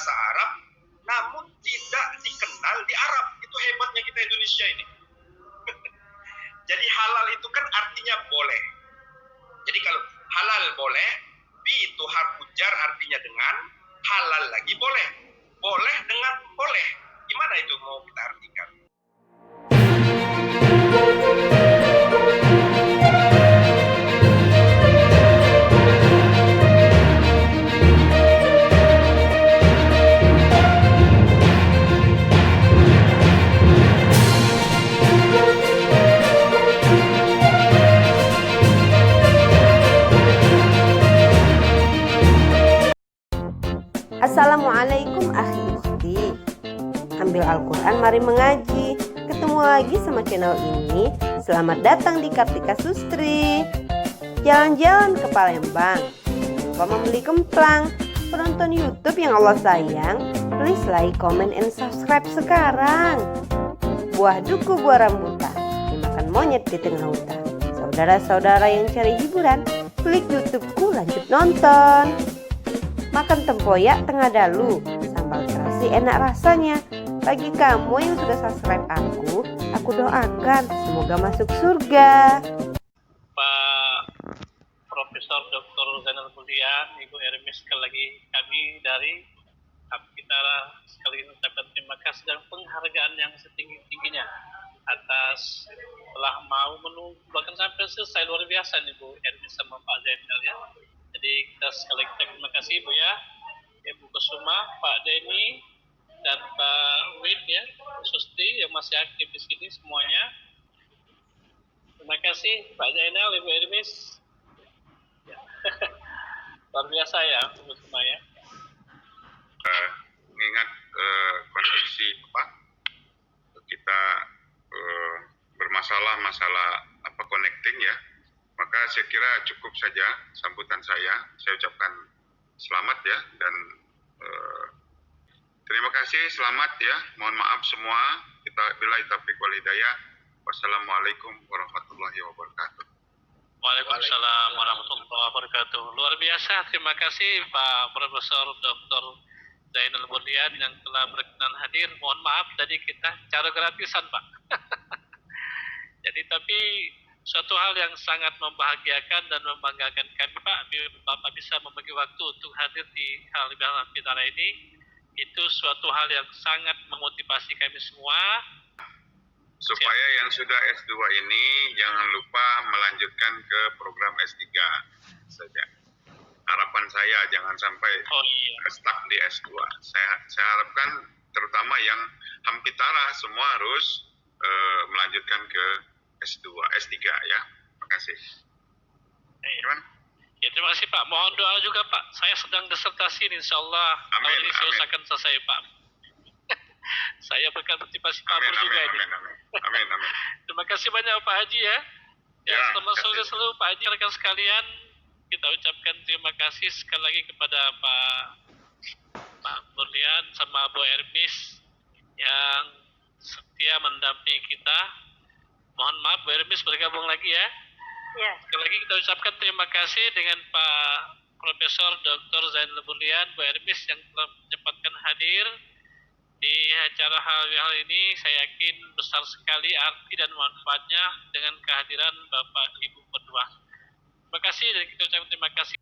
bahasa Arab, namun tidak dikenal di Arab. Itu hebatnya kita Indonesia ini. Jadi halal itu kan artinya boleh. Jadi kalau halal boleh, bi itu harfu jar artinya dengan, halal lagi boleh. Boleh dengan boleh. Gimana itu mau kita artikan? Assalamualaikum akhi ukhti. Ambil Al-Quran mari mengaji. Ketemu lagi sama channel ini. Selamat datang di Kartika Sustri. Jalan-jalan ke Palembang, lupa membeli kemplang. Penonton YouTube yang Allah sayang, please like, comment, and subscribe sekarang. Buah duku, buah rambutan dimakan monyet di tengah hutan. Saudara-saudara yang cari hiburan, klik YouTubeku, lanjut nonton. Makan tempoyak tengah dalu, sambal terasi enak rasanya. Bagi kamu yang sudah subscribe aku doakan semoga masuk surga. Pak Profesor Dr. Zainal Budian, Ibu Ermis, sekali lagi kami dari Apkitara sekali mengucapkan terima kasih dan penghargaan yang setinggi-tingginya atas telah mau menunggu bahkan sampai selesai. Luar biasa nih Bu Ermis sama Pak Zainal ya. Jadi kita sekali lagi terima kasih Bu ya, Ibu Kusuma, Pak Denny, dan Pak Wid ya, Susti yang masih aktif di sini semuanya. Terima kasih Pak Zainal, Ibu Ermis. Ya. Luar biasa ya Bu Kusuma ya. Mengingat kondisi kita bermasalah connecting ya. Maka saya kira cukup saja sambutan saya ucapkan selamat ya, dan terima kasih, selamat ya, mohon maaf semua, kita billahi taufiq wal hidayah, wassalamualaikum warahmatullahi wabarakatuh. Waalaikumsalam warahmatullahi wabarakatuh. Luar biasa, terima kasih Pak Profesor Dr. Zainal Budian yang telah berkenan hadir. Mohon maaf tadi kita cara gratisan Pak. Jadi tapi suatu hal yang sangat membahagiakan dan membanggakan kami Pak, Bapak bisa membagi waktu untuk hadir di Halibah Fitara ini. Itu suatu hal yang sangat memotivasi kami semua. Supaya yang sudah S2 ini jangan lupa melanjutkan ke program S3 saja. Harapan saya jangan sampai stuck di S2. Saya harapkan terutama yang Hampitara semua harus melanjutkan ke S2, S3 ya. Terima kasih. Ya, terima kasih Pak. Mohon doa juga Pak. Saya sedang disertasi insya Allah. Tahun ini saya akan selesai Pak. Saya berpartisipasi Pak juga ini. Amin. Terima kasih banyak Pak Haji ya. Ya, selamat sore selalu Pak Haji, rekan sekalian. Kita ucapkan terima kasih sekali lagi kepada Pak Budian sama Bu Ermis yang setia mendampingi kita. Mohon maaf Bu Ermis bergabung lagi ya. Ya. Sekali lagi kita ucapkan terima kasih dengan Pak Profesor Dr. Zainal Budian, Bu Ermis yang telah menyempatkan hadir di acara hal ini. Saya yakin besar sekali arti dan manfaatnya dengan kehadiran Bapak Ibu berdua. Terima kasih dan kita ucapkan terima kasih.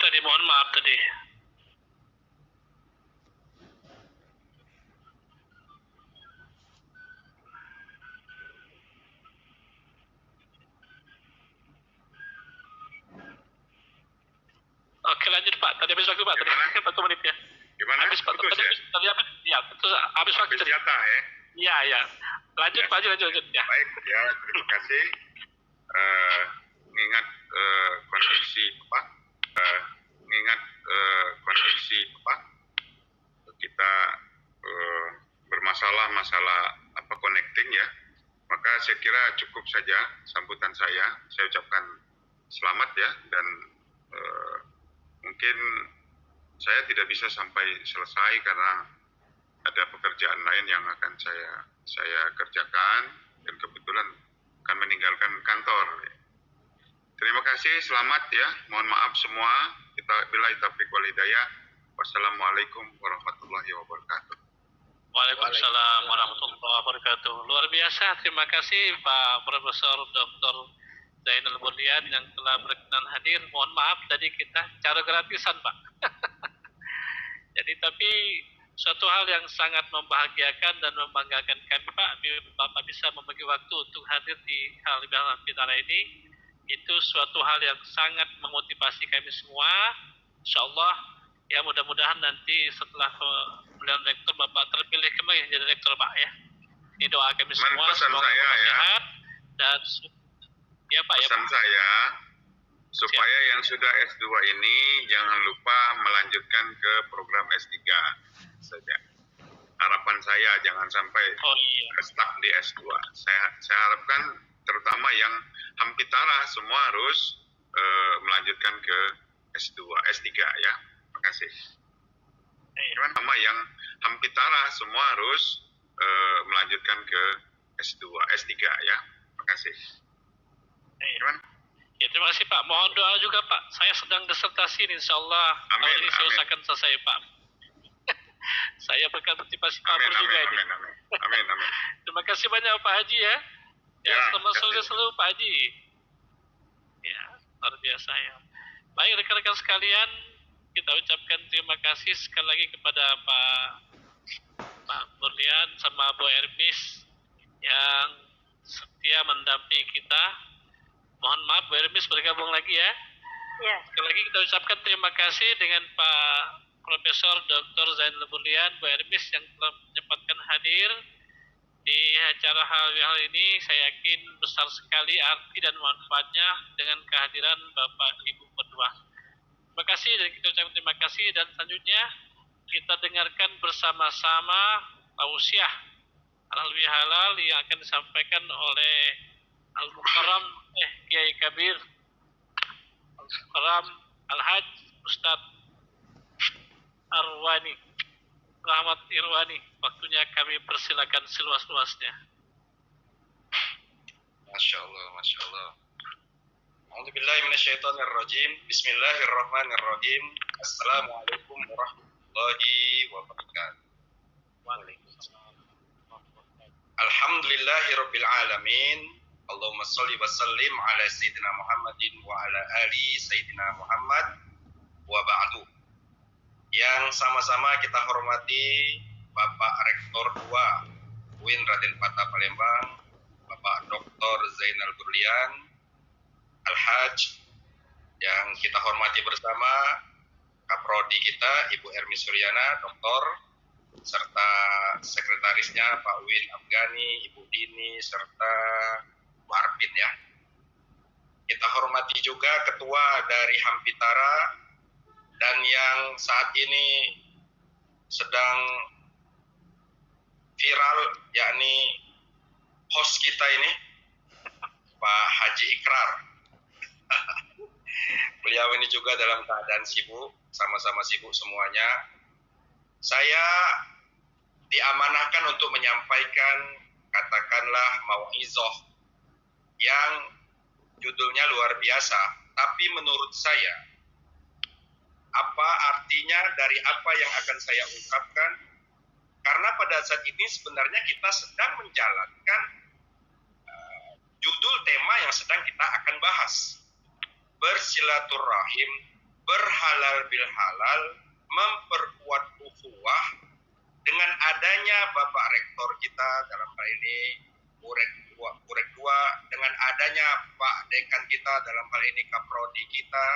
tadi? Mohon maaf tadi. Oke, lanjut Pak. Tadi habis waktu Pak. Tadi 1 menit ya. Gimana? Habis Pak. Putus Tadi ya? habis. Ya, terus habis waktu Habis tadi. jatah ya? Iya, ya. Lanjut Ya. Pak, lanjut ya. Baik, ya terima kasih. Mengingat kondisi apa? Kita bermasalah masalah apa connecting ya. Maka saya kira cukup saja sambutan saya. Saya ucapkan selamat ya dan mungkin saya tidak bisa sampai selesai karena ada pekerjaan lain yang akan saya kerjakan dan kebetulan akan meninggalkan kantor. Terima kasih, selamat ya. Mohon maaf semua. Kita billahi taufiq wal hidayah. Wassalamualaikum warahmatullahi wabarakatuh. Waalaikumsalam warahmatullahi wabarakatuh. Luar biasa, terima kasih Pak Profesor Dr. Zainal Burlian yang telah berkenan hadir. Mohon maaf tadi kita cara gratisan Pak. Jadi tapi suatu hal yang sangat membahagiakan dan membanggakan kami Pak, Bapak bisa membagi waktu untuk hadir di Halibah Fitara ini. Itu suatu hal yang sangat memotivasi kami semua. InsyaAllah ya mudah-mudahan nanti setelah pemilihan rektor Bapak terpilih kembali jadi rektor Pak ya. Ini doa kami semua. Pesan saya ya. Sehat dan ya Pak ya. Pesan saya supaya yang sudah S2 ini jangan lupa melanjutkan ke program S3 saja. Harapan saya jangan sampai stuck di S2. Saya harapkan terutama yang Hampitara semua harus melanjutkan ke S2, S3 ya. Terima kasih. Terutama yang Hampitara semua harus melanjutkan ke S2, S3 ya. Terima kasih. Ya, terima kasih Pak. Mohon doa juga Pak. Saya sedang disertasi ini, insya Allah tahun ini saya akan selesai Pak. Saya berpartisipasi Pak Pur juga ini. Amin. Terima kasih banyak Pak Haji ya. Ya, selamat sore selalu Pak Haji. Ya, luar biasa ya. Baik rekan-rekan sekalian, kita ucapkan terima kasih sekali lagi kepada Pak Burlian sama Bu Ermis yang setia mendampingi kita. Mohon maaf Bu Ermis bergabung lagi ya. Ya. Sekali lagi kita ucapkan terima kasih dengan Pak Profesor Dr. Zainal Burlian, Bu Ermis yang telah menyempatkan hadir di acara hal ini. Saya yakin besar sekali arti dan manfaatnya dengan kehadiran Bapak Ibu berdua. Terima kasih dan kita ucapkan terima kasih dan selanjutnya kita dengarkan bersama-sama tausiah halal yang akan disampaikan oleh Al-Mukarram Kiai Kabir Al-Mukarram Al-Haj Ustadz Arwani Rahmat Irwani. Waktunya kami persilakan seluas-luasnya. Masya Allah. A'udzubillahi minasyaitonirrajim. Bismillahirrahmanirrahim. Assalamualaikum warahmatullahi wabarakatuh. Waalaikumsalam. Alhamdulillahirabbil alamin. Allahumma shalli wa sallim ala sayyidina Muhammadin wa ala ali sayyidina Muhammad wa ba'du. Yang sama-sama kita hormati Bapak Rektor 2 UIN Raden Patah Palembang, Bapak Dr. Zainal Burlian Al-Haj, yang kita hormati bersama Kaprodi kita Ibu Ermi Suryana, Doktor, serta sekretarisnya Pak Win Afgani, Ibu Dini, serta Bu Arpin ya. Kita hormati juga Ketua dari Hampitara dan yang saat ini sedang viral, yakni host kita ini, Pak Haji Ikrar. Beliau ini juga dalam keadaan sibuk, sama-sama sibuk semuanya. Saya diamanahkan untuk menyampaikan, katakanlah mau'izah yang judulnya luar biasa, tapi menurut saya apa artinya dari apa yang akan saya ungkapkan, karena pada saat ini sebenarnya kita sedang menjalankan judul tema yang sedang kita akan bahas, bersilaturahim, berhalal bil halal, memperkuat ukhuwah dengan adanya Bapak Rektor kita dalam hal ini Purek 2, dengan adanya Pak Dekan kita dalam hal ini Kaprodi kita,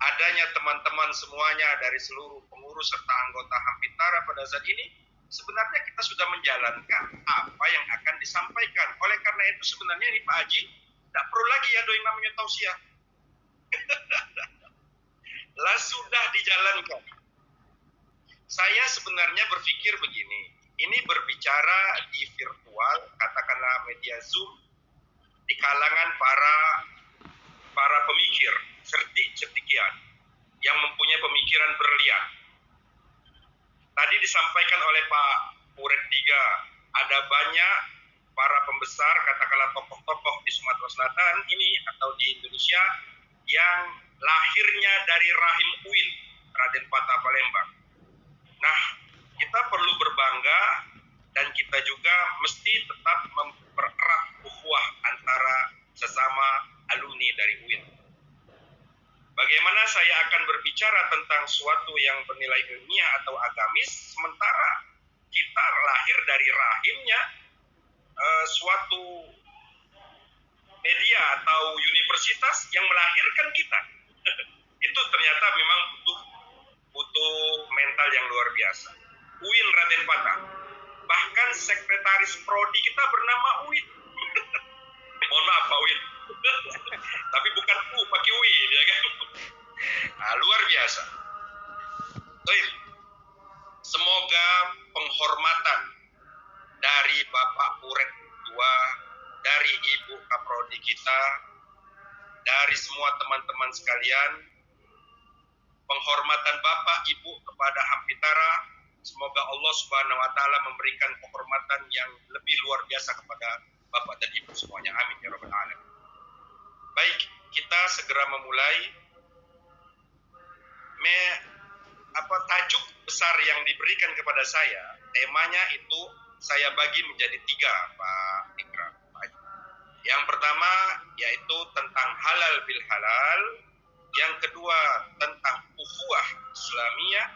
adanya teman-teman semuanya dari seluruh pengurus serta anggota Hampitara pada saat ini, sebenarnya kita sudah menjalankan apa yang akan disampaikan. Oleh karena itu sebenarnya ini Pak Haji, tidak perlu lagi ya doi namanya tausiah. Lah sudah dijalankan. Saya sebenarnya berpikir begini, ini berbicara di virtual, katakanlah media Zoom, di kalangan para pemikir, cerdik-cerdikian, yang mempunyai pemikiran brilian. Tadi disampaikan oleh Pak Purek 3, ada banyak para pembesar, katakanlah tokoh-tokoh di Sumatera Selatan ini atau di Indonesia yang lahirnya dari rahim UIN, Raden Patah Palembang. Nah, kita perlu berbangga dan kita juga mesti tetap mempererat ukhuwah antara sesama alumni dari UIN. Bagaimana saya akan berbicara tentang suatu yang bernilai ilmiah atau agamis, sementara kita lahir dari rahimnya suatu media atau universitas yang melahirkan kita. Itu ternyata memang butuh mental yang luar biasa. UIN Raden Patah, bahkan sekretaris prodi kita bernama UIN. Mohon maaf Pak UIN. Tapi bukan U, pakai UIN ya kan. Nah, luar biasa. Baik. Semoga penghormatan dari Bapak Purek 2, dari Ibu Kaprodi kita, dari semua teman-teman sekalian, penghormatan Bapak Ibu kepada Hampitara, semoga Allah Subhanahu wa taala memberikan penghormatan yang lebih luar biasa kepada Bapak dan Ibu semuanya. Amin ya rabbal alamin. Baik, kita segera memulai tajuk besar yang diberikan kepada saya. Temanya itu saya bagi menjadi 3, Pak Ikra. Yang pertama yaitu tentang halal bil halal, yang kedua tentang ukhuwah Islamiyah,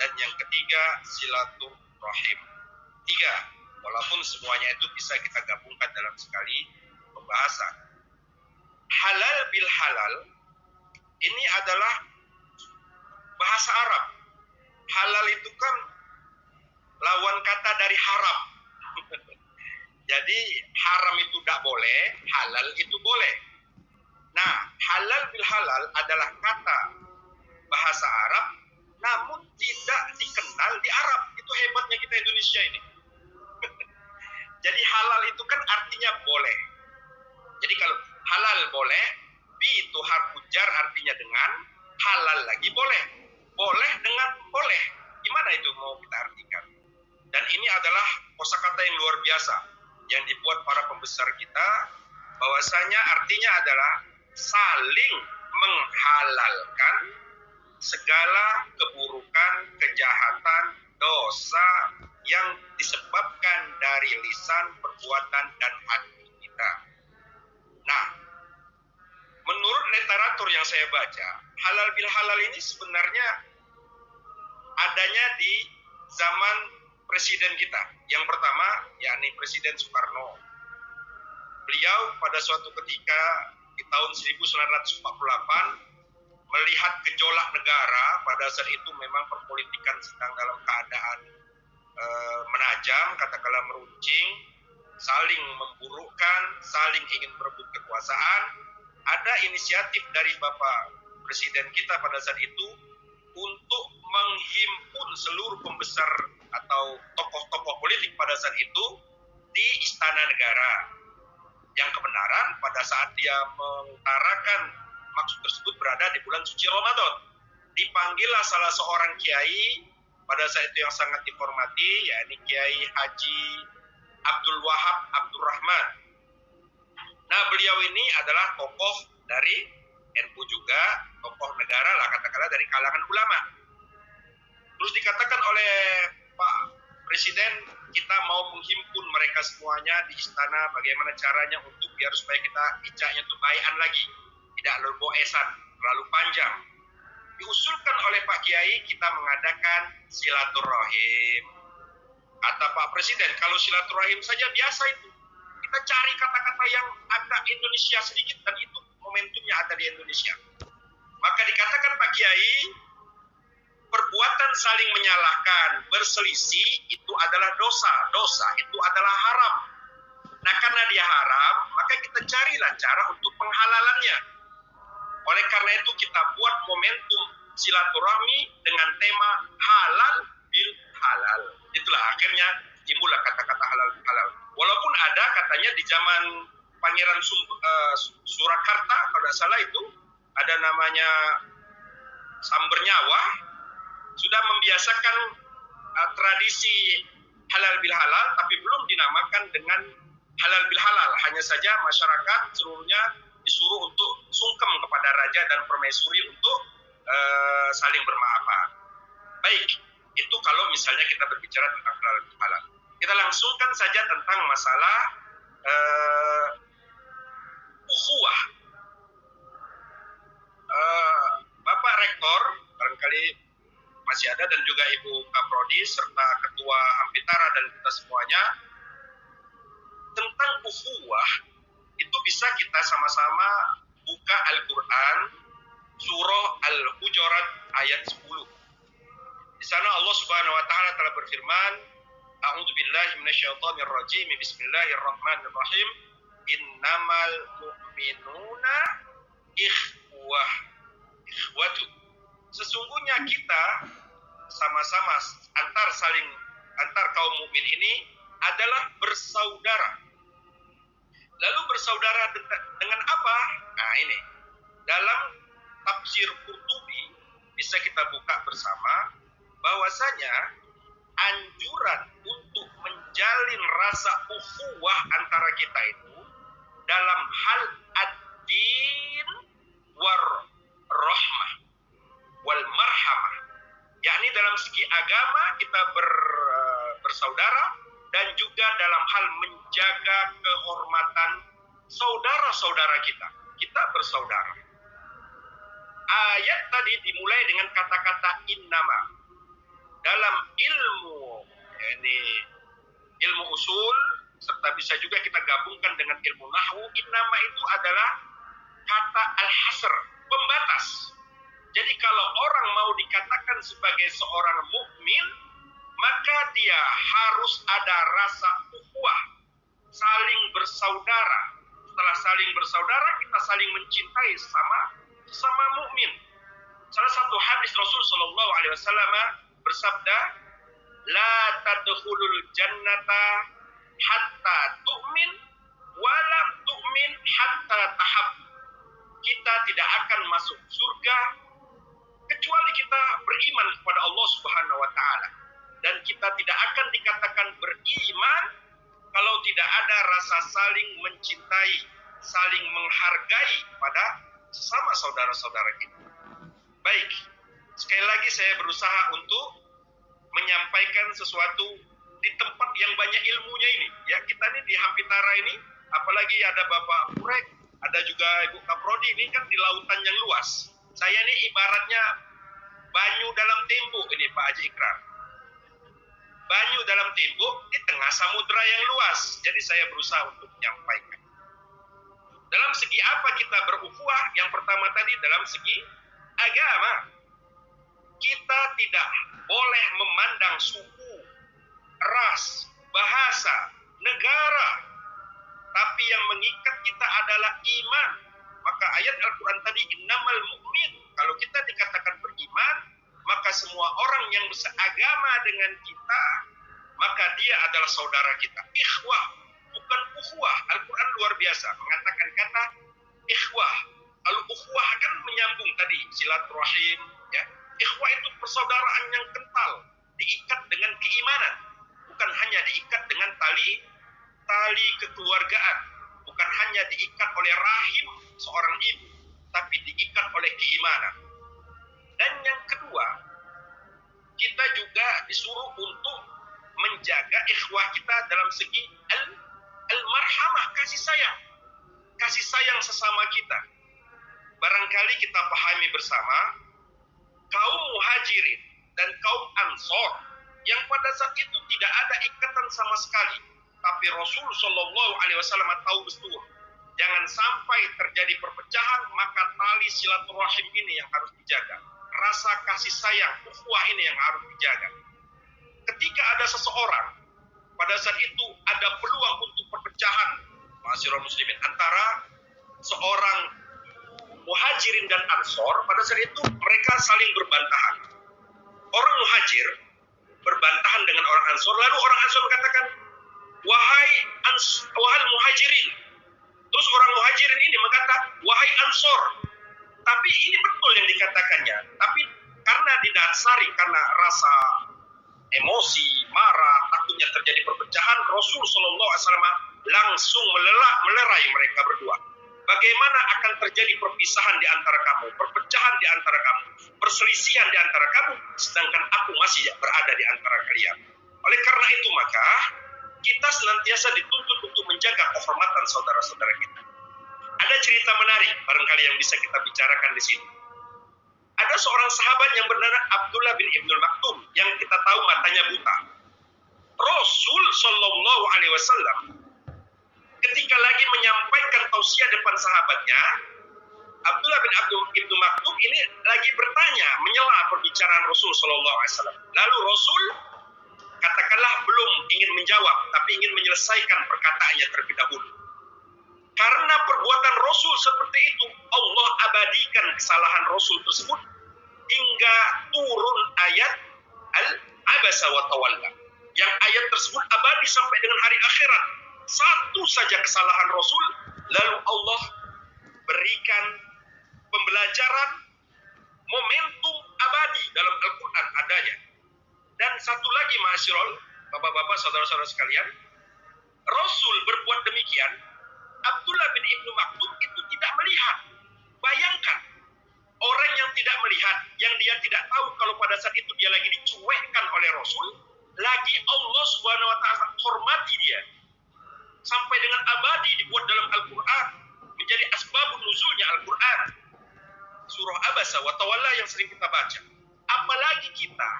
dan yang ketiga silaturahim. 3, walaupun semuanya itu bisa kita gabungkan dalam sekali pembahasan. Halal bil halal ini adalah bahasa Arab. Halal itu kan lawan kata dari haram. Jadi haram itu tidak boleh, halal itu boleh. Nah, halal bil halal adalah kata bahasa Arab, namun tidak dikenal di Arab. Itu hebatnya kita Indonesia ini. Jadi halal itu kan artinya boleh. Jadi kalau halal boleh, bi itu harfu jar artinya dengan, halal lagi boleh. Boleh dengan boleh. Gimana itu mau kita artikan? Dan ini adalah kosakata yang luar biasa yang dibuat para pembesar kita, bahwasanya artinya adalah saling menghalalkan segala keburukan, kejahatan, dosa yang disebabkan dari lisan, perbuatan, dan hati kita. Nah, menurut literatur yang saya baca, halal bil halal ini sebenarnya adanya di zaman presiden kita. Yang pertama, yakni Presiden Soekarno. Beliau pada suatu ketika di tahun 1948 melihat gejolak negara, pada saat itu memang perpolitikan sedang dalam keadaan menajam, katakanlah meruncing, saling memburukkan, saling ingin merebut kekuasaan. Ada inisiatif dari Bapak Presiden kita pada saat itu untuk menghimpun seluruh pembesar atau tokoh-tokoh politik pada saat itu di Istana Negara. Yang kebenaran pada saat dia mengutarakan maksud tersebut berada di bulan suci Ramadan. Dipanggillah salah seorang kiai pada saat itu yang sangat dihormati, yakni Kiai Haji Abdul Wahab Abdurrahman. Nah, beliau ini adalah tokoh dari NU juga, tokoh negara lah katakanlah dari kalangan ulama. Terus dikatakan oleh Pak Presiden, kita mau menghimpun mereka semuanya di istana, bagaimana caranya untuk biar supaya kita ijaknya tuh bayan lagi, tidak terlalu boesan, terlalu panjang. diusulkan oleh Pak Kiai kita mengadakan silaturahim. Kata Pak Presiden, kalau silaturahim saja biasa itu. Kita cari kata-kata yang agak Indonesia sedikit dan itu momentumnya ada di Indonesia. Maka dikatakan Pak Kiai, perbuatan saling menyalahkan, berselisih itu adalah dosa. Dosa itu adalah haram. Nah karena dia haram, maka kita carilah cara untuk penghalalannya. Oleh karena itu kita buat momentum silaturahmi dengan tema halal bil halal. Itulah akhirnya timbullah kata-kata halal bil halal. Walaupun ada katanya di zaman Pangeran Surakarta, kalau tidak salah itu, ada namanya Sambernyawa, sudah membiasakan tradisi halal bil halal, tapi belum dinamakan dengan halal bil halal. Hanya saja masyarakat seluruhnya disuruh untuk sungkem kepada raja dan permaisuri untuk saling bermaafan. Baik, itu kalau misalnya kita berbicara tentang halal bil halal. Kita langsungkan saja tentang masalah ukhuwah. Bapak Rektor barangkali masih ada dan juga Ibu Kaprodi serta Ketua Ampitara dan kita semuanya, tentang ukhuwah itu bisa kita sama-sama buka Al-Quran surah Al-Hujurat ayat 10. Di sana Allah Subhanahu wa taala telah berfirman, A'udzubillahi minasyaitonirrajim. Bismillahirrahmanirrahim. Innamal mu'minuna ikhwatu. Sesungguhnya kita sama-sama antar kaum mukmin ini adalah bersaudara. Lalu bersaudara dengan apa? Nah ini, dalam tafsir Qurtubi bisa kita buka bersama bahwasanya anjuran untuk menjalin rasa ukhuwah antara kita itu dalam hal ad-din war rahmah wal marhamah, yakni dalam segi agama kita bersaudara dan juga dalam hal menjaga kehormatan saudara-saudara kita. Kita bersaudara. Ayat tadi dimulai dengan kata-kata innama. Dalam ilmu, ini ilmu usul, serta bisa juga kita gabungkan dengan ilmu nahwu, innama itu adalah kata al-hasr, pembatas. Jadi kalau orang mau dikatakan sebagai seorang mukmin, maka dia harus ada rasa ukhuwah, saling bersaudara. Setelah saling bersaudara, kita saling mencintai sesama mukmin. Salah satu hadis Rasul sallallahu alaihi wasallam bersabda, la tadkhulul jannata hatta tu'min wa lam tu'min hatta tahab. Kita tidak akan masuk surga kecuali kita beriman kepada Allah Subhanahu wa taala. Dan kita tidak akan dikatakan beriman kalau tidak ada rasa saling mencintai, saling menghargai pada sesama saudara-saudara kita. Baik, sekali lagi saya berusaha untuk menyampaikan sesuatu di tempat yang banyak ilmunya ini. Ya, kita ini di Hampitara ini, apalagi ada Bapak Purek, ada juga Ibu Kaprodi, ini kan di lautan yang luas. Saya ini ibaratnya banyu dalam tembok ini Pak Haji Ikrar. Banyu dalam tembok di tengah samudra yang luas. Jadi saya berusaha untuk menyampaikan. Dalam segi apa kita berukhuwah? Yang pertama tadi dalam segi agama. Kita tidak boleh memandang suku, ras, bahasa, negara. Tapi yang mengikat kita adalah iman. Maka ayat Al-Quran tadi, innamal mu'min. Kalau kita dikatakan beriman, maka semua orang yang seagama dengan kita, maka dia adalah saudara kita. Ikhwah, bukan ukhuwah. Al-Quran luar biasa mengatakan kata ikhwah. Al-ukhuwah kan menyambung tadi silaturahim. Ya. Ikhwah itu persaudaraan yang kental, diikat dengan keimanan, bukan hanya diikat dengan tali kekeluargaan, bukan hanya diikat oleh rahim seorang ibu, tapi diikat oleh keimanan. Dan yang kedua, kita juga disuruh untuk menjaga ikhwah kita dalam segi al-marhamah, kasih sayang sesama kita. Barangkali kita pahami bersama kaum Muhajirin dan kaum Ansor yang pada saat itu tidak ada ikatan sama sekali, tapi Rasul Shallallahu Alaihi Wasallam tahu betul jangan sampai terjadi perpecahan, maka tali silaturahim ini yang harus dijaga, rasa kasih sayang, ukhuwah ini yang harus dijaga. Ketika ada seseorang pada saat itu ada peluang untuk perpecahan, ma'asyiral muslimin, antara seorang Muhajirin dan Ansor, pada saat itu mereka saling berbantahan. Orang Muhajir berbantahan dengan orang Ansor, lalu orang Ansor mengatakan, wahai Muhajirin. Terus orang Muhajirin ini mengatakan, wahai Ansor. Tapi ini betul yang dikatakannya. Tapi karena didasari karena rasa emosi, marah, takutnya terjadi perpecahan, Rasul Shallallahu Alaihi Wasallam langsung melerai mereka berdua. Bagaimana akan terjadi perpisahan di antara kamu, perpecahan di antara kamu, perselisihan di antara kamu, sedangkan aku masih berada di antara kalian. Oleh karena itu maka kita senantiasa dituntut untuk menjaga kehormatan saudara-saudara kita. Ada cerita menarik barangkali yang bisa kita bicarakan di sini. Ada seorang sahabat yang bernama Abdullah bin Ibnul Maktum yang kita tahu matanya buta. Rasul Shallallahu Alaihi Wasallam ketika lagi menyampaikan tausiah depan sahabatnya, Abdullah bin Ibnu Maktum ini lagi bertanya, menyela perbicaraan Rasul Shallallahu Alaihi Wasallam. Lalu Rasul katakanlah belum ingin menjawab, tapi ingin menyelesaikan perkataannya terlebih dahulu. Karena perbuatan Rasul seperti itu, Allah abadikan kesalahan Rasul tersebut hingga turun ayat Al-Abasa wa Tawalla. Yang ayat tersebut abadi sampai dengan hari akhirat. Satu saja kesalahan Rasul, lalu Allah berikan pembelajaran momentum abadi dalam Al-Quran adanya. Dan satu lagi ma'asyiral, bapak-bapak, saudara-saudara sekalian, Rasul berbuat demikian, Abdullah bin Ibnu Maktum itu tidak melihat. Bayangkan, orang yang tidak melihat, yang dia tidak tahu kalau pada saat itu dia lagi dicuekkan oleh Rasul, lagi Allah Subhanahu wa Ta'ala hormati dia. Sampai dengan abadi dibuat dalam Al-Quran, menjadi asbabun nuzulnya Al-Quran. Surah Abasa wa Tawalla yang sering kita baca. Apalagi kita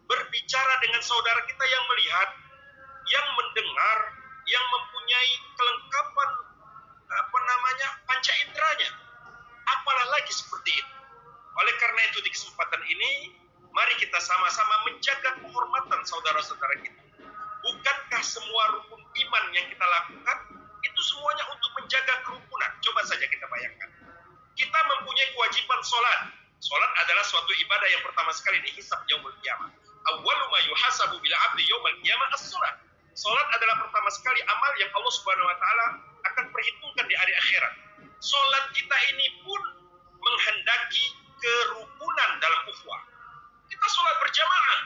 berbicara dengan saudara kita yang melihat, yang mendengar, yang mempunyai kelengkapan panca inderanya. Apalah lagi seperti itu. Oleh karena itu di kesempatan ini, mari kita sama-sama menjaga kehormatan saudara-saudara kita. Bukankah semua rukun iman yang kita lakukan itu semuanya untuk menjaga kerukunan? Coba saja kita bayangkan. Kita mempunyai kewajiban sholat. Sholat adalah suatu ibadah yang pertama sekali dihisab yaumul qiyamah. Awwalu ma yuhasabu bil 'abdi yaumul qiyamah as-sholat. Sholat adalah pertama sekali amal yang Allah Subhanahu wa Ta'ala akan perhitungkan di hari akhirat. Sholat kita ini pun menghendaki kerukunan dalam ukhuwah. Kita sholat berjamaah,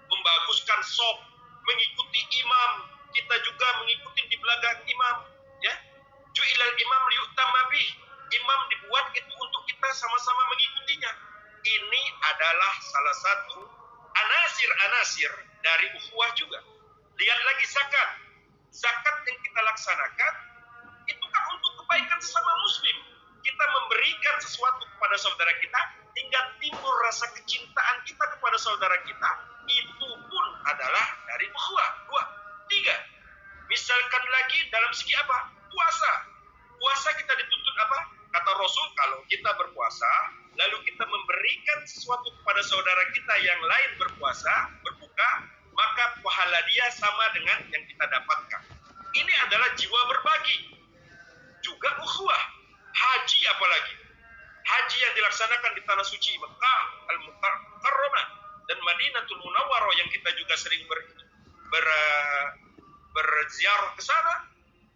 membaguskan shaf, mengikuti imam, kita juga mengikuti di belakang imam, ya. Ju'ilal imam liyu'tamma bih. Imam dibuat itu untuk kita sama-sama mengikutinya. Ini adalah salah satu anasir-anasir dari ukhuwah juga. Lihat lagi zakat. Zakat yang kita laksanakan itu kan untuk kebaikan sesama muslim. Kita memberikan sesuatu kepada saudara kita hingga timbul rasa kecintaan kita kepada saudara kita. Itu pun adalah dari ukhuwah. 2, 3. Misalkan lagi dalam segi apa? Puasa. Puasa kita dituntut apa? Kata Rasul, kalau kita berpuasa, lalu kita memberikan sesuatu kepada saudara kita yang lain berpuasa, berbuka, maka pahala dia sama dengan yang kita dapatkan. Ini adalah jiwa berbagi. Juga ukhuwah. Haji apalagi. Haji yang dilaksanakan di tanah suci Mekah, Al-Mukarramah, dan Madinatul Munawwarah yang kita juga sering berziarah ke sana,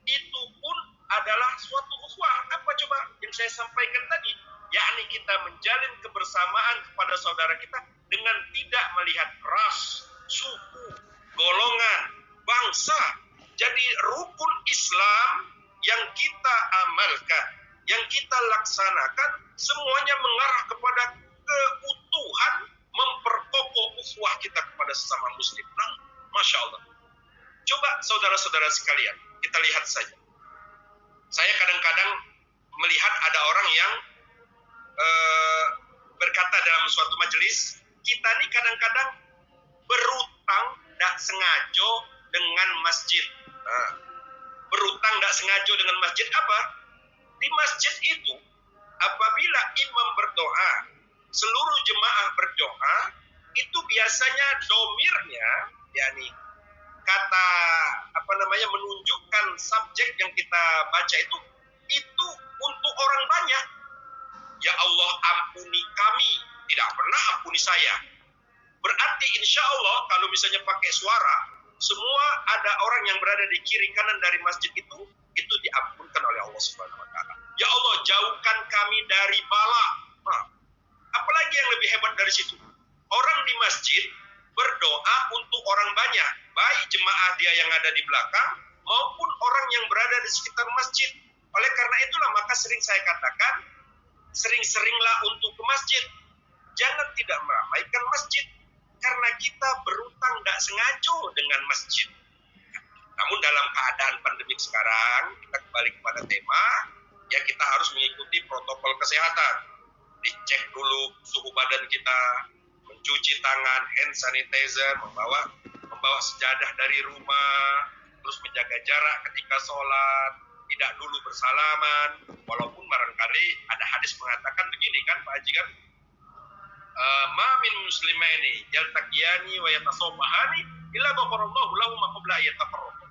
itu pun adalah suatu ukhuwah. Apa coba yang saya sampaikan tadi? Yakni kita menjalin kebersamaan kepada saudara kita dengan tidak melihat ras, suku, golongan, bangsa. Jadi rukun Islam yang kita amalkan, yang kita laksanakan, semuanya mengarah kepada keutuhan, memperkokoh ukhuwah kita kepada sesama muslim. Nah, Masya Allah. Coba saudara-saudara sekalian, kita lihat saja. Saya kadang-kadang melihat ada orang yang berkata dalam suatu majelis, kita nih kadang-kadang berutang tidak sengaja dengan masjid. Berutang tidak sengaja dengan masjid apa? Di masjid itu, apabila imam berdoa, seluruh jemaah berdoa, itu biasanya domirnya, yakni kata menunjukkan subjek yang kita baca itu untuk orang banyak. Ya Allah, ampuni kami, tidak pernah ampuni saya. Berarti insya Allah kalau misalnya pakai suara, semua ada orang yang berada di kiri kanan dari masjid itu diampunkan oleh Allah Subhanahu Wa Taala. Ya Allah, jauhkan kami dari bala. Apalagi yang lebih hebat dari situ? Orang di masjid berdoa untuk orang banyak, baik jemaah dia yang ada di belakang maupun orang yang berada di sekitar masjid. Oleh karena itulah maka sering saya katakan, sering-seringlah untuk ke masjid. Jangan tidak meramaikan masjid, karena kita berutang tidak sengaja dengan masjid. Namun dalam keadaan pandemik sekarang, kita kembali kepada tema, ya kita harus mengikuti protokol kesehatan. Dicek dulu suhu badan kita, mencuci tangan, hand sanitizer, membawa sejadah dari rumah, terus menjaga jarak ketika sholat, tidak dulu bersalaman, walaupun barangkali ada hadis mengatakan begini kan Pak Haji kan, ma min muslimaini yaltaqiyani wa yatasawwahani illa ghafarallahu lahum ma qabla yatafarraqu.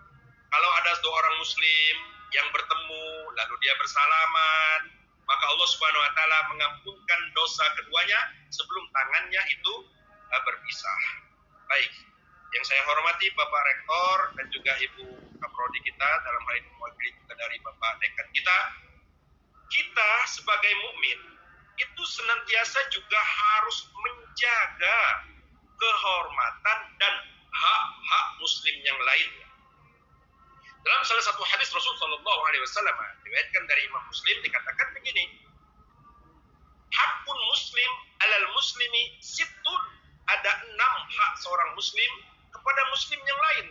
Kalau ada dua orang muslim yang bertemu lalu dia bersalaman, maka Allah Subhanahu wa taala mengampunkan dosa keduanya sebelum tangannya itu berpisah. Baik, yang saya hormati Bapak Rektor dan juga Ibu Kaprodi kita, dalam hal ini mewakili kita dari Bapak Dekan kita sebagai mukmin itu senantiasa juga harus menjaga kehormatan dan hak-hak muslim yang lainnya. Dalam salah satu hadis Rasul Shallallahu Alaihi Wasallam diriwayatkan dari Imam Muslim dikatakan begini, hakun muslim alal muslimi sittun, ada 6 hak seorang muslim kepada muslim yang lain.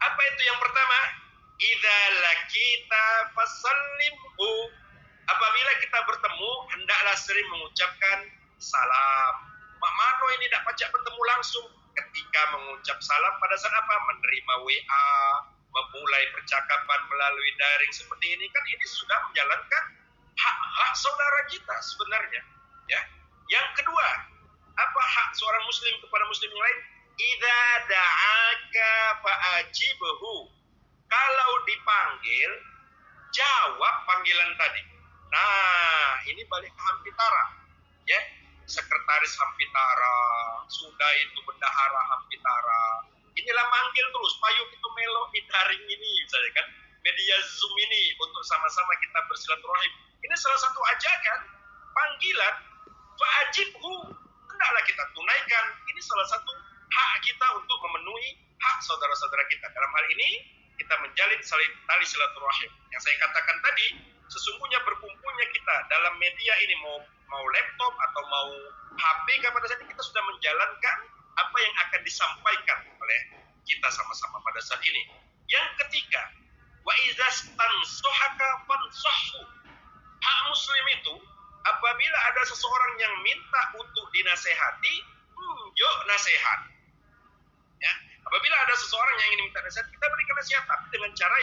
Apa itu yang pertama? Idza lakita fasallimhu, apabila kita bertemu hendaklah sering mengucapkan salam. Mak mano ini tidak pacak bertemu langsung, ketika mengucap salam pada saat apa? Menerima WA, memulai percakapan melalui daring seperti ini kan, ini sudah menjalankan hak-hak saudara kita sebenarnya. Ya. Yang kedua, apa hak seorang muslim kepada muslim yang lain? Idza da'aka fa'ajibhu, kalau dipanggil jawab panggilan tadi. Nah, ini balik ke Hampitara, ya. Sekretaris Hampitara, sudah itu bendahara Hampitara. Inilah manggil terus, payung itu melo di daring ini, misalnya kan, media Zoom ini untuk sama-sama kita bersilaturahim. Ini salah satu ajakan, panggilan, fa'ajibhu, hendaklah kita tunaikan. Ini salah satu hak kita untuk memenuhi hak saudara-saudara kita. Dalam hal ini, kita menjalin tali silaturahim. Yang saya katakan tadi, sesungguhnya berkumpulnya kita dalam media ini, mau laptop atau mau HP, pada saat ini kita sudah menjalankan apa yang akan disampaikan oleh kita sama-sama pada saat ini. Yang ketiga, wa idzastansuhaka fansahhu, hak muslim itu apabila ada seseorang yang minta untuk dinasehati, tunjuk nasihat. Ya, apabila ada seseorang yang ingin minta nasihat, kita berikan nasihat, tapi dengan cara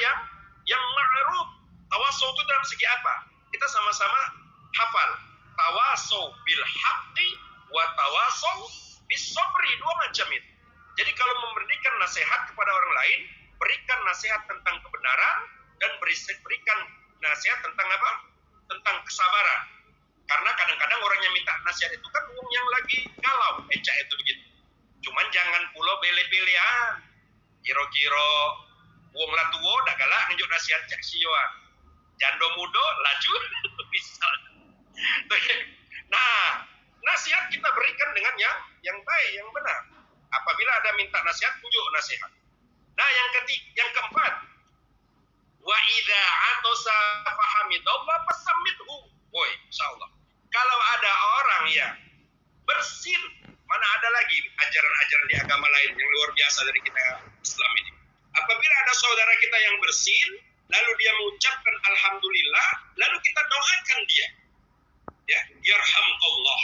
yang ma'ruf. Tawasau itu dalam segi apa? Kita sama-sama hafal. Tawasau bil haqqi wa tawasau bis sabri, 2 macam itu. Jadi kalau memberikan nasihat kepada orang lain, berikan nasihat tentang kebenaran dan berikan nasihat tentang apa? Tentang kesabaran. Karena kadang-kadang orang yang minta nasihat itu kan wong yang lagi galau, ecak itu begitu. Cuman jangan pula bele-belean. Kira-kira wong latuwo dak galak nunjuk nasihat cak sioan. Jando mudo laju bisa. Nah, nasihat kita berikan dengan yang baik, yang benar. Apabila ada minta nasihat, tunjuk nasihat. Nah, yang keempat, wa idza atasa fahamidallah fasammithu. Woi, insyaallah. Kalau ada orang yang bersin, mana ada lagi ajaran-ajaran di agama lain yang luar biasa dari kita Islam ini. Apabila ada saudara kita yang bersin, lalu dia mengucapkan alhamdulillah, lalu kita doakan dia. Ya, yarhamkallah.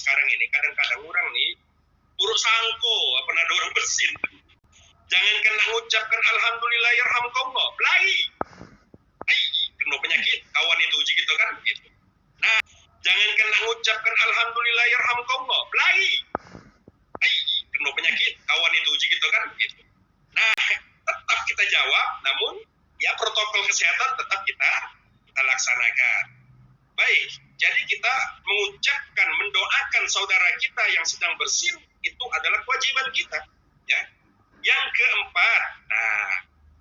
sekarang ini kadang-kadang orang nih buruk sangko apa nada orang bersin. Jangan kena ucapkan alhamdulillah yarhamkallah. Belai. Ai, kena penyakit kawan itu uji gitu kan gitu. Nah, jangan kena ucapkan alhamdulillah yarhamkallah. Belai. Ai, kena penyakit kawan itu uji gitu kan gitu. Nah, tetap kita jawab, namun ya protokol kesehatan tetap kita laksanakan. Baik, jadi kita mengucapkan, mendoakan saudara kita yang sedang bersin itu adalah kewajiban kita. Ya. Yang keempat,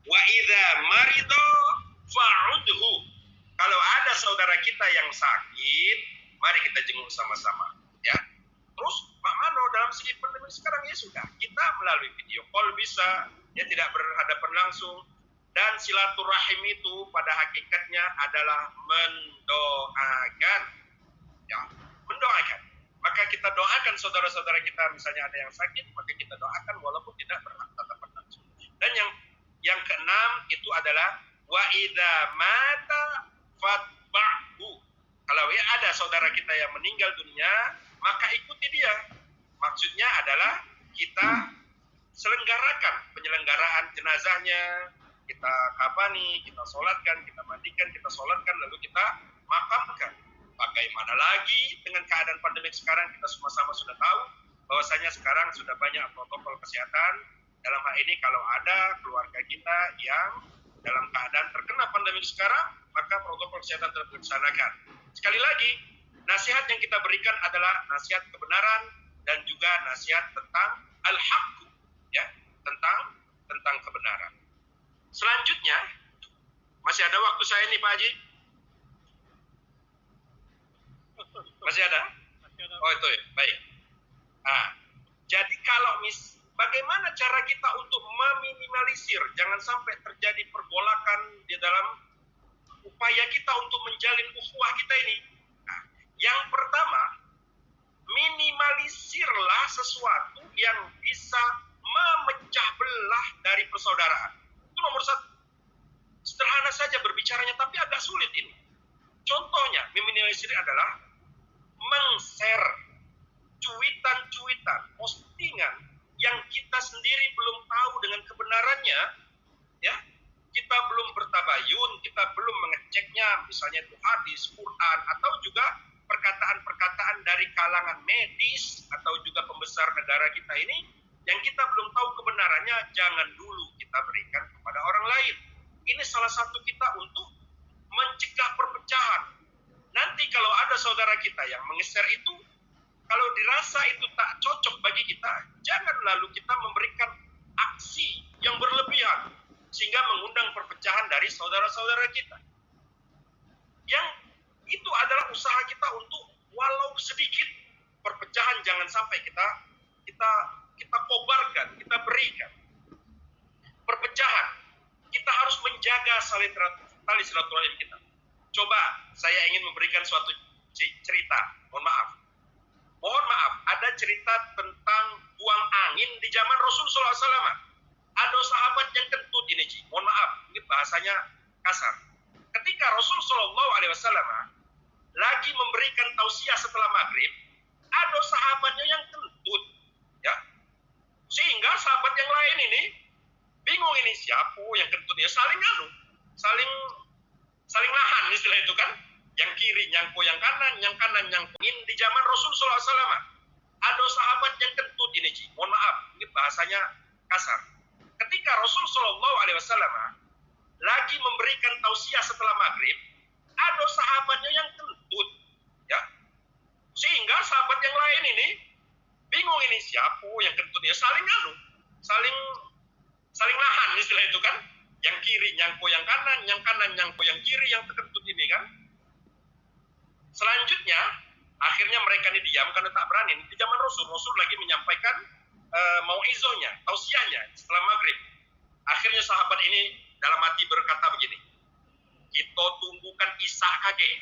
wa idza marido fa'udhu. Kalau ada saudara kita yang sakit, mari kita jenguk sama-sama. Ya. Terus, Pak Mano dalam segi pandemi sekarang ya sudah, kita melalui video call bisa, ya tidak berhadapan langsung. Dan silaturahim itu pada hakikatnya adalah mendoakan. Ya, mendoakan. Maka kita doakan saudara-saudara kita, misalnya ada yang sakit, maka kita doakan walaupun tidak berhadapan langsung. Dan yang keenam itu adalah wa idza mata fatba'hu. Kalau ya ada saudara kita yang meninggal dunia, maka ikuti dia. Maksudnya adalah kita selenggarakan penyelenggaraan jenazahnya, kita kafani, kita sholatkan, kita mandikan, kita sholatkan, lalu kita makamkan. Bagaimana lagi dengan keadaan pandemik sekarang, kita sama-sama sudah tahu bahwasanya sekarang sudah banyak protokol kesehatan. Dalam hal ini kalau ada keluarga kita yang dalam keadaan terkena pandemik sekarang, maka protokol kesehatan tetap dilaksanakan. Sekali lagi, nasihat yang kita berikan adalah nasihat kebenaran dan juga nasihat tentang al-haqqu, ya, tentang kebenaran. Selanjutnya, masih ada waktu saya nih Pak Haji? Masih ada? Oh itu ya, baik. Jadi kalau bagaimana cara kita untuk meminimalisir, jangan sampai terjadi pergolakan di dalam upaya kita untuk menjalin ukhuwah kita ini. Yang pertama, minimalisirlah sesuatu yang bisa memecah belah dari persaudaraan. Itu nomor satu. Sederhana saja berbicaranya, tapi agak sulit ini. Contohnya, meminimalisir adalah meng-share cuitan-cuitan, postingan yang kita sendiri belum tahu dengan kebenarannya, ya. Kita belum bertabayun, kita belum mengeceknya, misalnya itu hadis, Quran, atau juga perkataan-perkataan dari kalangan medis atau juga pembesar negara kita ini yang kita belum tahu kebenarannya, jangan dulu kita berikan kepada orang lain. Ini salah satu kita untuk mencegah perpecahan. Nanti kalau ada saudara kita yang meng-share itu, kalau dirasa itu tak cocok bagi kita, jangan lalu kita memberikan aksi yang berlebihan sehingga mengundang perpecahan dari saudara-saudara kita. Yang itu adalah usaha kita untuk walau sedikit perpecahan jangan sampai kita kobarkan, kita berikan. Perpecahan, kita harus menjaga tali silaturahim kita. Coba saya ingin memberikan suatu cerita. Mohon maaf, ada cerita tentang buang angin di zaman Rasul SAW. Ada sahabat yang kentut ini, Ci. Mohon maaf, ini bahasanya kasar. Ketika Rasul SAW lagi memberikan tausiah setelah maghrib, ada sahabatnya yang kentut, ya. Sehingga sahabat yang lain ini bingung ini siapa yang kentutnya, saling nahan istilah itu kan. Yang kiri nyangkut yang kanan nyangkut. Di zaman Rasul SAW ada sahabat yang kentut ini, Ci. Mohon maaf, ini bahasanya kasar. Ketika Rasul SAW lagi memberikan tausiah setelah maghrib, ada sahabatnya yang kentut, ya. Sehingga sahabat yang lain ini bingung ini siapa yang kentutnya, saling nahan istilah itu kan. Yang kiri nyangkut yang kanan nyangkut yang kiri yang terkentut ini kan. Selanjutnya, akhirnya mereka ini diam karena tak berani. Di zaman Rasul lagi menyampaikan mau'izahnya, tausiahnya setelah maghrib. Akhirnya sahabat ini dalam hati berkata begini, kita tunggukan Isya kakek.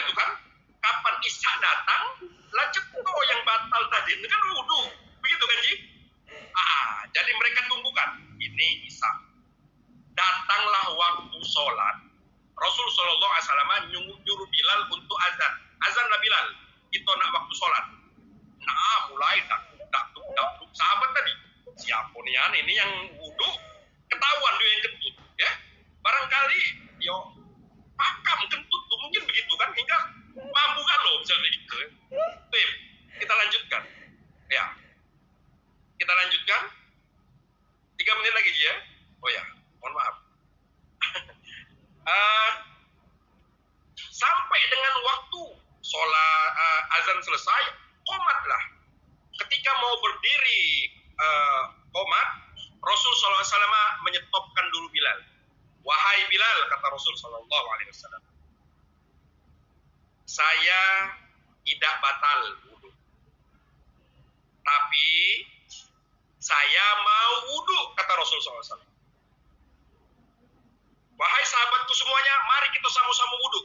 Itu kan, kapan Isya datang, lanjut yang batal tadi. Itu kan wudhu, begitu kan Ji? Jadi mereka tunggukan, ini Isya. Datanglah waktu sholat. Rasul SAW nyuruh Bilal untuk azan. Azanlah Bilal, kita nak waktu sholat. Nah, mulai dak sahabat tadi. Siapa nih ini yang wudhu ketahuan dia yang kentut, ya. Barangkali yo pakam kentut tuh mungkin begitu kan, hingga mampu kan loh misalnya begitu. Tim, kita lanjutkan. Ya. Kita lanjutkan. 3 menit lagi ya. Oh ya, mohon maaf. Sampai dengan waktu sholat azan selesai, qomatlah. Ketika mau berdiri qomat, Rasul SAW menyetopkan dulu Bilal. Wahai Bilal, kata Rasul SAW, saya tidak batal wudhu, tapi saya mau wudhu, kata Rasul SAW. Wahai sahabatku semuanya, mari kita sama-sama wudhu.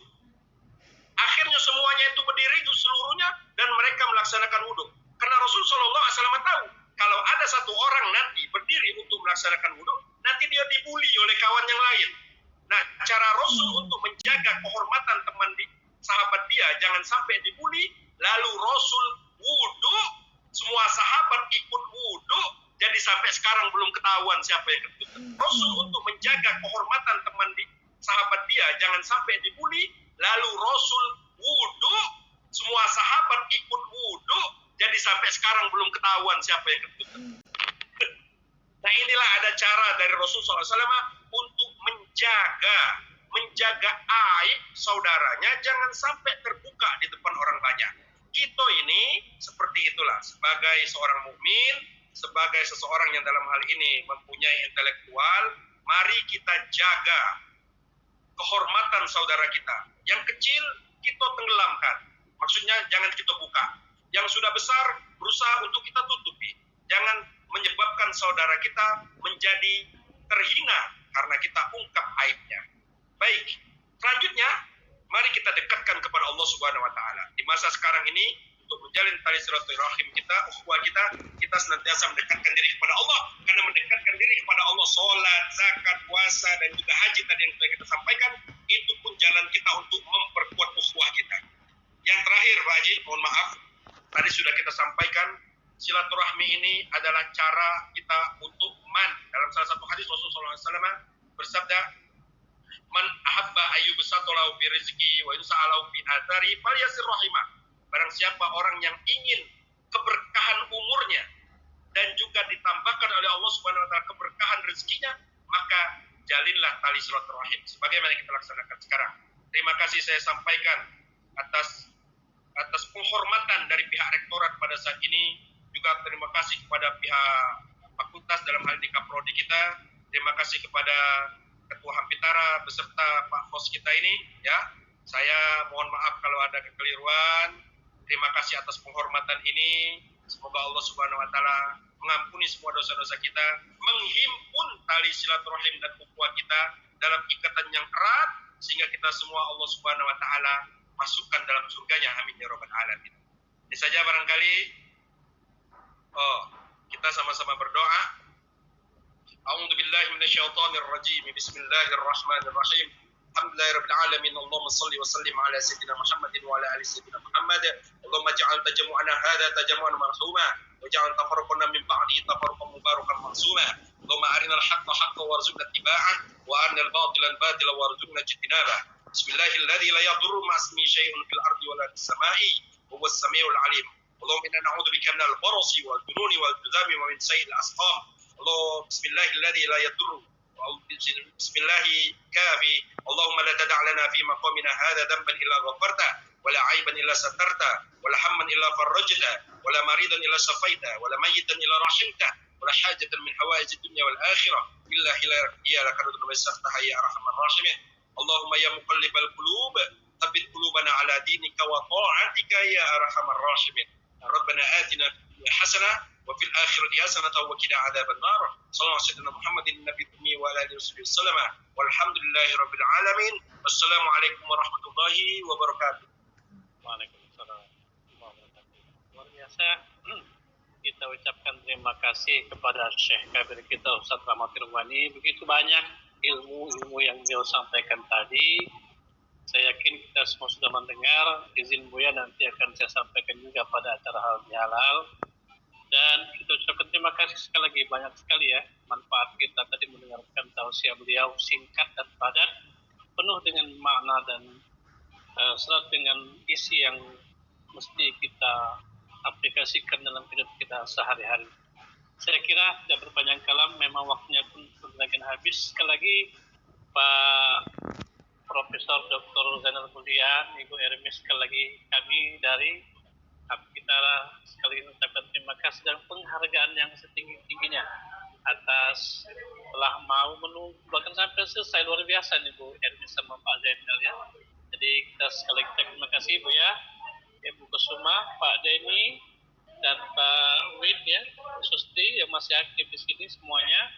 Akhirnya semuanya itu berdiri seluruhnya dan mereka melaksanakan wudhu. Karena Rasul SAW tahu kalau ada satu orang nanti berdiri untuk melaksanakan wudhu, nanti dia dibuli oleh kawan yang lain. Nah, cara Rasul untuk menjaga kehormatan teman sahabat dia jangan sampai dibuli, lalu Rasul wudhu, semua sahabat ikut wudhu, jadi sampai sekarang belum ketahuan siapa yang kentut. Rasul untuk menjaga kehormatan teman sahabat dia jangan sampai dibuli, lalu Rasul wudhu, semua sahabat ikut wudhu, jadi sampai sekarang belum ketahuan siapa yang kentut. Nah, inilah ada cara dari Rasul SAW untuk menjaga aib saudaranya jangan sampai terbuka di depan orang banyak. Kita ini seperti itulah, sebagai seorang mukmin, sebagai seseorang yang dalam hal ini mempunyai intelektual, mari kita jaga kehormatan saudara kita. Yang kecil kita tenggelamkan, maksudnya jangan kita buka. Yang sudah besar berusaha untuk kita tutupi. Jangan menyebabkan saudara kita menjadi terhina karena kita ungkap aibnya. Baik, selanjutnya mari kita dekatkan kepada Allah Subhanahu wa taala. Di masa sekarang ini untuk menjalin tali silaturahim kita, ukhuwah kita senantiasa mendekatkan diri kepada Allah. Karena mendekatkan diri kepada Allah, salat, zakat, puasa dan juga haji tadi yang sudah kita sampaikan, itu pun jalan kita untuk memperkuat ukhuwah kita. Yang terakhir, Pak Haji, mohon maaf, tadi sudah kita sampaikan, silaturahmi ini adalah cara kita untuk dalam salah satu hadis Rasulullah SAW bersabda, man ahabba ayyubsata lahu fi rizqi wa yus'alahu fi athari falyasir rahimah. Barang siapa orang yang ingin keberkahan umurnya dan juga ditambahkan oleh Allah Subhanahu wa taala keberkahan rezekinya, maka jalinlah tali silaturahim sebagaimana kita laksanakan sekarang. Terima kasih saya sampaikan atas penghormatan dari pihak rektorat pada saat ini, juga terima kasih kepada pihak fakultas dalam hal ini Kaprodi kita. Terima kasih kepada Ketua Hampitara beserta Pak Hos kita ini, ya. Saya mohon maaf kalau ada kekeliruan. Terima kasih atas penghormatan ini. Semoga Allah Subhanahu wa taala mengampuni semua dosa-dosa kita, menghimpun tali silaturahim dan ukhuwah kita dalam ikatan yang erat sehingga kita semua Allah Subhanahu wa taala masukkan dalam surganya. Amin ya rabbal alamin. Ini saja barangkali. Kita sama-sama berdoa. A'udzu billahi minasyaitonir rajim. Bismillahirrahmanirrahim. Alhamdulillahirabbil alamin. Allahumma shalli wa sallim ala sayyidina Muhammadin wa ala ali sayyidina Muhammad. Allahumma ij'al tajammu'ana hadha tajammu'an marhuma waj'al tafarruqana min ba'dihi tafarruqan mubarakan mansuma. Allahumma arinal haqqa haqqan warzuqna ittiba'ah wa arinal batila batila warzuqna ijtinabah. Bismillahilladzi la yadurru ma'asmi syai'un fil ardi wa la fis sama'i wa huwas samiul alim. Allahumma inna na'udzubika minal barasi wal jununi wal judami wa min sayyi'il asqam. Allah bismillahilladzi la yadurru bismillahi kafi. Allahumma la tada' lana fi maqamina hadha dhanban illa ghafarta wa la 'aiban illa satarta wa la hamman illa farajta wa la maridan illa shafaita wa la mayyitan illa rahimta wa la hajatan min hawaij ad-dunya wal akhirah illa iyyaka na'budu wa iyyaka ya arhamar rahimin. Allahumma ya muqallibal qulub thabbit qulubana ala dinika wa ta'atika ya arhamar rahimin. Rabbana atina fid dunya hasanah wa fil akhirati hasanah wa qina adzaban nar. Sallallahu alaihi wasallam Muhammadin nabiyyi ummi wa ala alihi wasallam. Walhamdulillahi rabbil alamin. Wassalamu alaikum warahmatullahi wabarakatuh. Waalaikumsalam warahmatullahi wabarakatuh. Luar biasa. Kita ucapkan terima kasih kepada Syekh Kabir kita Ustaz Rahmat Irwani. Begitu banyak ilmu-ilmu yang beliau sampaikan tadi. Saya yakin kita semua sudah sudah mendengar. Izin Buya nanti akan saya sampaikan juga pada acara halal bihalal. Dan kita ucapkan terima kasih sekali lagi, banyak sekali ya manfaat kita tadi mendengarkan tausiah beliau, singkat dan padat, penuh dengan makna dan serat dengan isi yang mesti kita aplikasikan dalam hidup kita sehari-hari. Saya kira tidak berpanjang kalam, memang waktunya pun sudah habis. Sekali lagi Pak Profesor Dr. Zainal Budian, Ibu Ermis, sekali lagi kami dari Apitara sekali mengucapkan terima kasih dan penghargaan yang setinggi-tingginya atas telah mau menunggu bahkan sampai selesai. Luar biasa nih Bu Ermis sama Pak Zainal ya. Jadi kita sekali lagi terima kasih Bu ya, Ibu Kusuma, Pak Denny dan Pak Wid ya, Susti yang masih aktif di sini semuanya.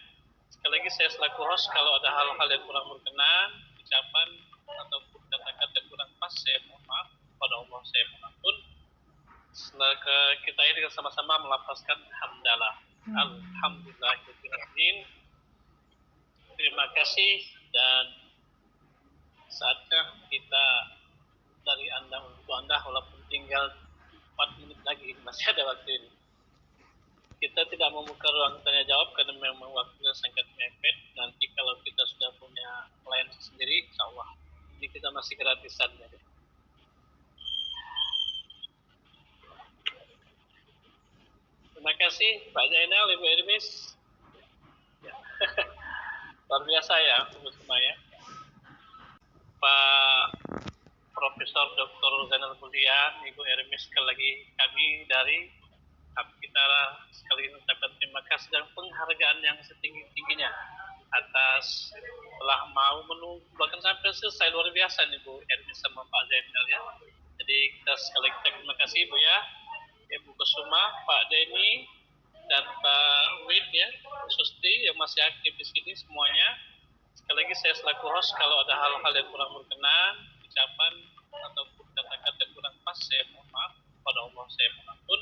Sekali lagi saya selaku host, kalau ada hal-hal yang kurang berkenan, ucapan ataupun kata-kata yang kurang pas, saya mohon maaf. Pada Allah saya mohon ampun. Kita ini sama-sama melafazkan hamdalah. Alhamdulillahirrahmanirrahim. Terima kasih dan saatnya kita dari Anda untuk Anda, walaupun tinggal 4 menit lagi, masih ada waktu ini. Kita tidak membuka ruang tanya jawab karena memang waktunya sangat mepet. Nanti kalau kita sudah punya klien sendiri, insya Allah ini kita masih gratisan ya. Terima kasih Pak Zainal, Ibu Ermis. Ya. Luar biasa ya, untuk semua ya. Pak Profesor Dr. Zainal Budian, Ibu Ermis, sekali lagi kami dari Apitara sekali mengucapkan terima kasih dan penghargaan yang setinggi-tingginya atas telah mau menunggu bahkan sampai selesai. Luar biasa nih Bu Ermis sama Pak Zainal ya. Jadi kita sekali lagi terima kasih Bu ya, Ibu Kusuma, Pak Denny dan Pak Wid ya, Susti yang masih aktif di sini semuanya. Sekali lagi saya selaku host, kalau ada hal-hal yang kurang berkenan, ucapan ataupun kata-kata yang kurang pas, saya mohon maaf. Pada Allah saya mohon ampun.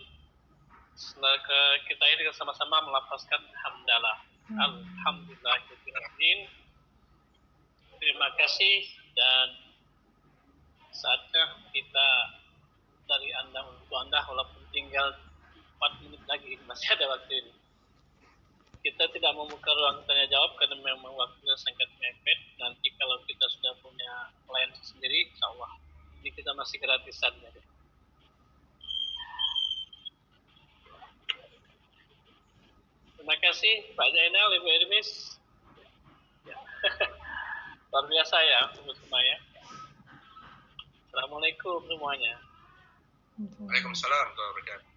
Kita ini sama-sama melafazkan hamdalah. Alhamdulillahirrahmanirrahim. Terima kasih dan saatnya kita dari Anda untuk Anda, walaupun tinggal 4 menit lagi, masih ada waktu ini. Kita tidak membuka ruang tanya jawab karena memang waktunya sangat mepet. Nanti kalau kita sudah punya klien sendiri, insya Allah ini kita masih gratisan ya. Terima kasih Pak Zainal, Ibu Ermis. Ya. Luar biasa ya untuk semua ya. Assalamualaikum semuanya. Waalaikumsalam warahmatullahi wabarakatuh.